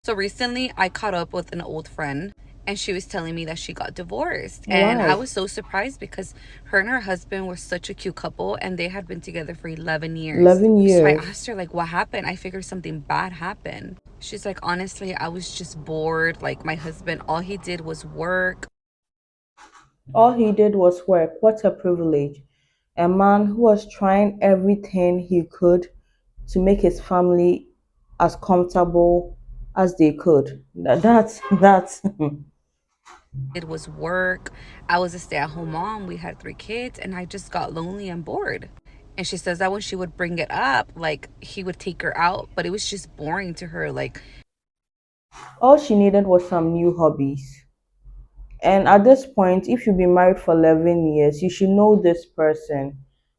So recently I caught up with an old friend and she was telling me that she got divorced. And I Why? was so surprised because her and her husband were such a cute couple and they had been together for 11 years. 11 So I years. asked her, like, what happened? I figured something bad happened. She's like, honestly, I was just bored. Like, my husband, all he did was work. All he did was work. What a privilege. A man who was trying everything he could to make his family as comfortable as they could. That's It was work. I was a stay-at-home mom. We had 3 kids and I just got lonely and bored. And she says that when she would bring it up, like he would take her out, but it was just boring to her. Like, all she needed was some new hobbies. And at this point, if you've been married for 11 years, you should know this person.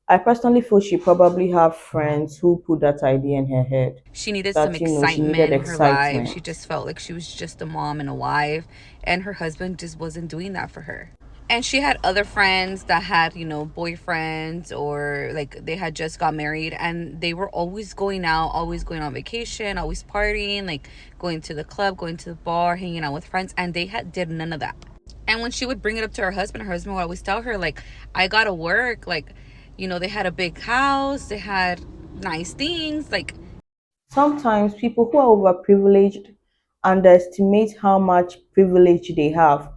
I personally feel she probably have friends who put that idea in her head she needed some that, she needed excitement in her life. She excitement. just felt like she was just a mom and a wife, and her husband just wasn't doing that for her. And she had other friends that had, boyfriends, or like they had just got married and they were always going out, always going on vacation, always partying, like going to the club, going to the bar, hanging out with friends, and they had did none of that. And when she would bring it up to her husband would always tell her, like, I gotta work. Like, they had a big house, they had nice things. Like, Sometimes people who are overprivileged underestimate how much privilege they have.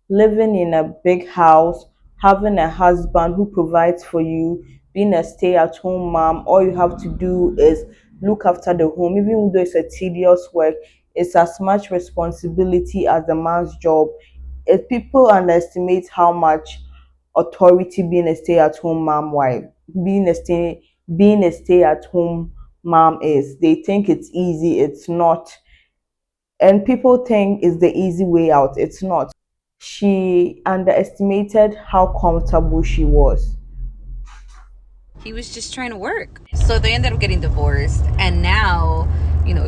Living in a big house, having a husband who provides for you, being a stay at home mom, all you have to do is look after the home. Even though it's a tedious work, it's as much responsibility as the man's job. If people underestimate how much authority being a stay-at-home mom wife, being a stay-at-home mom is, they think it's easy. It's not. And people think it's the easy way out. It's not. She underestimated how comfortable she was. he was just trying to work. So they ended up getting divorced. And now,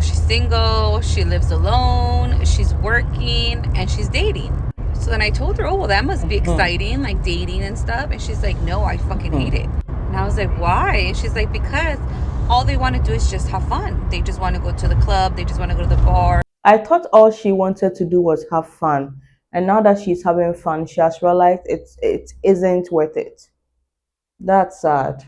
she's single, she lives alone, she's working, and she's dating. So then I told her, oh, well, that must be exciting, like dating and stuff. And she's like, no, I fucking hate it. And I was like, why? And she's like, because all they want to do is just have fun. They just want to go to the club, they just want to go to the bar. I thought all she wanted to do was have fun. And now that she's having fun, she has realized it isn't worth it. That's sad.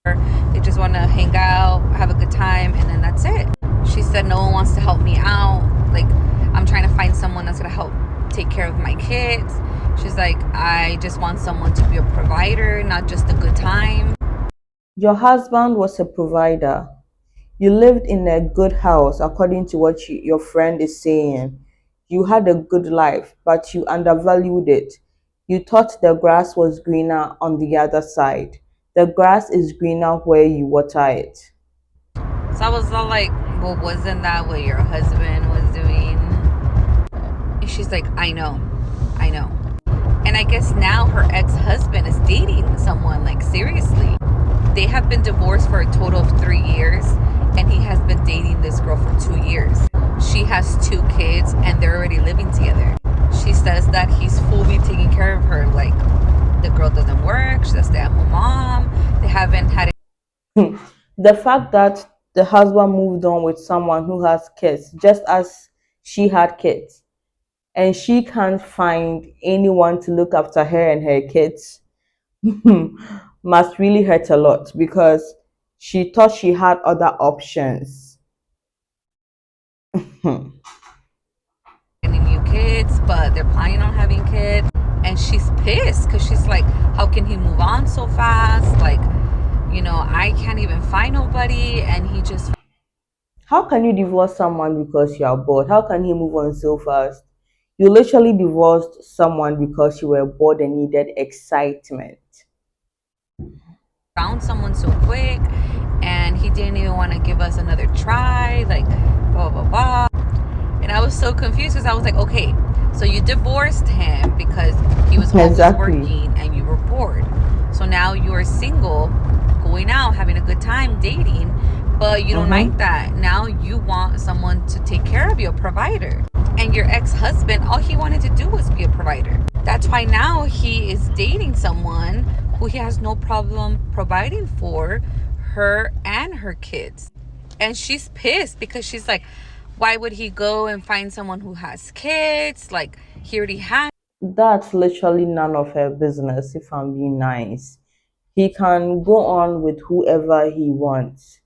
They just want to hang out, have a good time, and then that's it. She said no one wants to help me out. Like, I'm trying to find someone that's going to help take care of my kids. She's like, I just want someone to be a provider, not just a good time. Your husband was a provider. You lived in a good house, according to what your friend is saying. You had a good life, but you undervalued it. You thought the grass was greener on the other side. The grass is greener where you water it. So I was all like, well, wasn't that what your husband was doing? And she's like, I know. I know. And I guess now her ex-husband is dating someone, like, seriously. They have been divorced for a total of 3 years, and he has been dating this girl for 2 years. She has 2 kids, and they're already living together. She says that he's fully taking care of her. Like, the girl doesn't work, she's a stay-at-home mom. They haven't had The fact that the husband moved on with someone who has kids, just as she had kids, and she can't find anyone to look after her and her kids, must really hurt a lot because she thought she had other options. any new kids, but they're planning on having kids. And she's pissed because she's like, how can he move on so fast? Like, I can't even find nobody. And he just, How can you divorce someone because you are bored? How can he move on so fast? You literally divorced someone because you were bored and needed excitement. found someone so quick. And he didn't even want to give us another try. Like, blah, blah, blah. And I was so confused because I was like, okay, so you divorced him because he was always Exactly. working and you were bored. So now you're single, going out, having a good time, dating, but you don't like Mm-hmm. that. Now you want someone to take care of you, a provider. And your ex-husband, all he wanted to do was be a provider. That's why now he is dating someone who he has no problem providing for her and her kids. And she's pissed because she's like, Why would he go and find someone who has kids? Like, he already has. That's literally none of her business, if I'm being nice. He can go on with whoever he wants.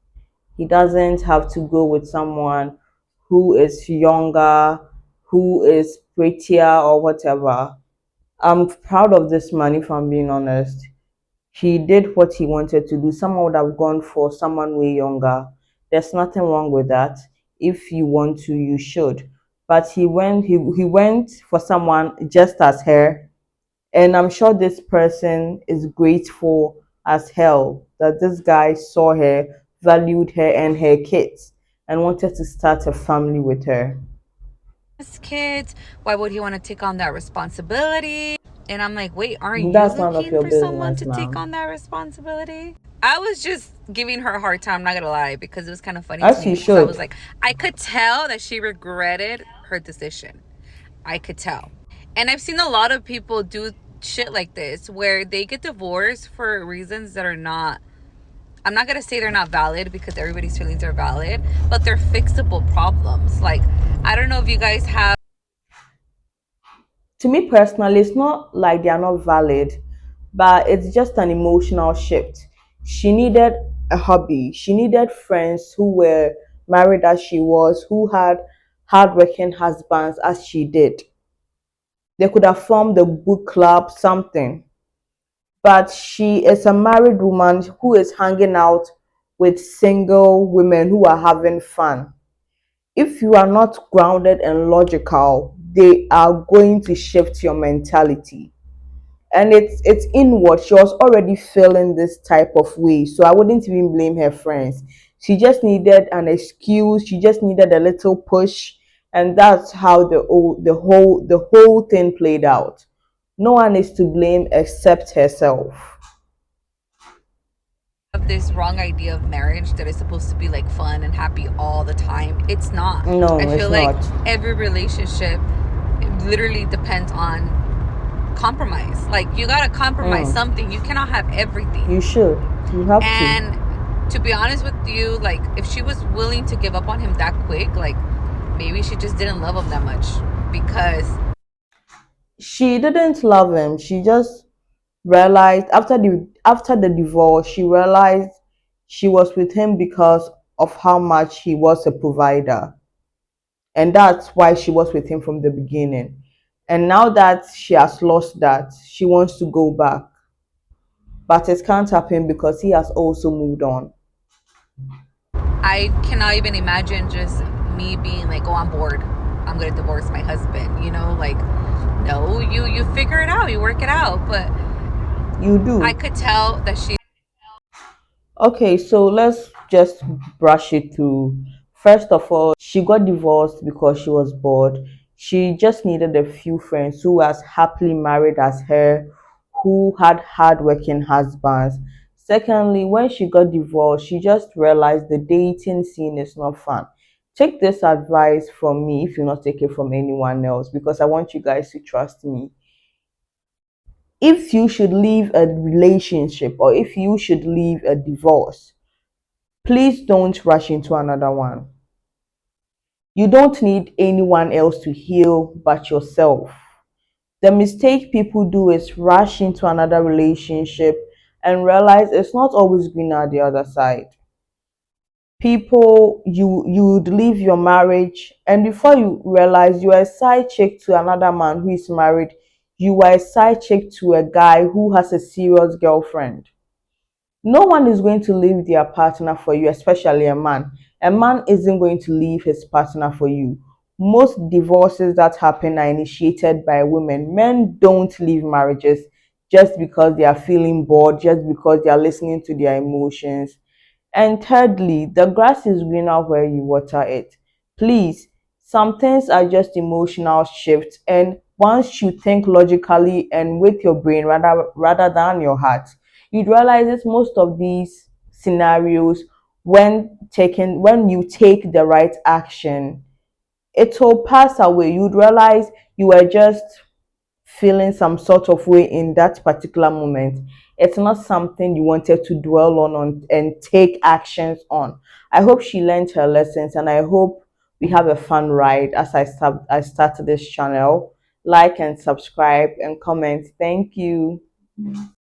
He doesn't have to go with someone who is younger, who is prettier, or whatever. I'm proud of this man, if I'm being honest. He did what he wanted to do. Someone would have gone for someone way younger. There's nothing wrong with that. If you want to, you should. But he went for someone just as her, and I'm sure this person is grateful as hell that this guy saw her, valued her and her kids, and wanted to start a family with her. Kids. Why would he want to take on that responsibility? And I'm like, wait, aren't you That's none of looking your for someone business, to take ma'am. on that responsibility? I was just giving her a hard time, not gonna lie, because it was kind of funny to As me you because I was should. like, I could tell that she regretted her decision. I could tell. And I've seen a lot of people do shit like this where they get divorced for reasons that are not, I'm not gonna say they're not valid because everybody's feelings are valid, but they're fixable problems. Like, I don't know if you guys have. To me personally, it's not like they are not valid, but it's just an emotional shift. She needed a hobby. She needed friends who were married as she was, who had hardworking husbands as she did. They could have formed a book club, something. But she is a married woman who is hanging out with single women who are having fun. If you are not grounded and logical, they are going to shift your mentality. And it's inward. She was already feeling this type of way, so I wouldn't even blame her friends. She just needed an excuse. She just needed a little push, and that's how the whole thing played out. No one is to blame except herself. This wrong idea of marriage that is supposed to be like fun and happy all the time. It's not. I No, it's feel like not. every relationship literally depends on compromise. Like, you gotta compromise Mm, something. You cannot have everything. you should. You have to. And to be honest with you, like, if she was willing to give up on him that quick, like, maybe she just didn't love him that much. Because She didn't love him. She just realized after the divorce, she realized she was with him because of how much he was a provider, and that's why she was with him from the beginning. And now that she has lost that, she wants to go back, but it can't happen because he has also moved on. I cannot even imagine just me being like, oh, I'm bored, I'm gonna divorce my husband, like, no, you figure it out, you work it out. But You I do. could tell that she. Okay, so let's just brush it through. First of all, she got divorced because she was bored. She just needed a few friends who was happily married as her, who had hardworking husbands. Secondly, when she got divorced, she just realized the dating scene is not fun. Take this advice from me if you not take it from anyone else, because I want you guys to trust me. If you should leave a relationship or if you should leave a divorce, please don't rush into another one. You don't need anyone else to heal but yourself. The mistake people do is rush into another relationship and realize it's not always green at the other side. People, you would leave your marriage, and before you realize you are a side chick to another man who is married, you are a side chick to a guy who has a serious girlfriend. No one is going to leave their partner for you, especially a man. A man isn't going to leave his partner for you. Most divorces that happen are initiated by women. Men don't leave marriages just because they are feeling bored, just because they are listening to their emotions. And thirdly, the grass is greener where you water it. Please, some things are just emotional shifts, and once you think logically and with your brain rather than your heart, you'd realize that most of these scenarios, when you take the right action, it will pass away. You'd realize you were just feeling some sort of way in that particular moment. It's not something you wanted to dwell on and take actions on. I hope she learned her lessons, and I hope we have a fun ride as I start this channel. Like and subscribe and comment. Thank you.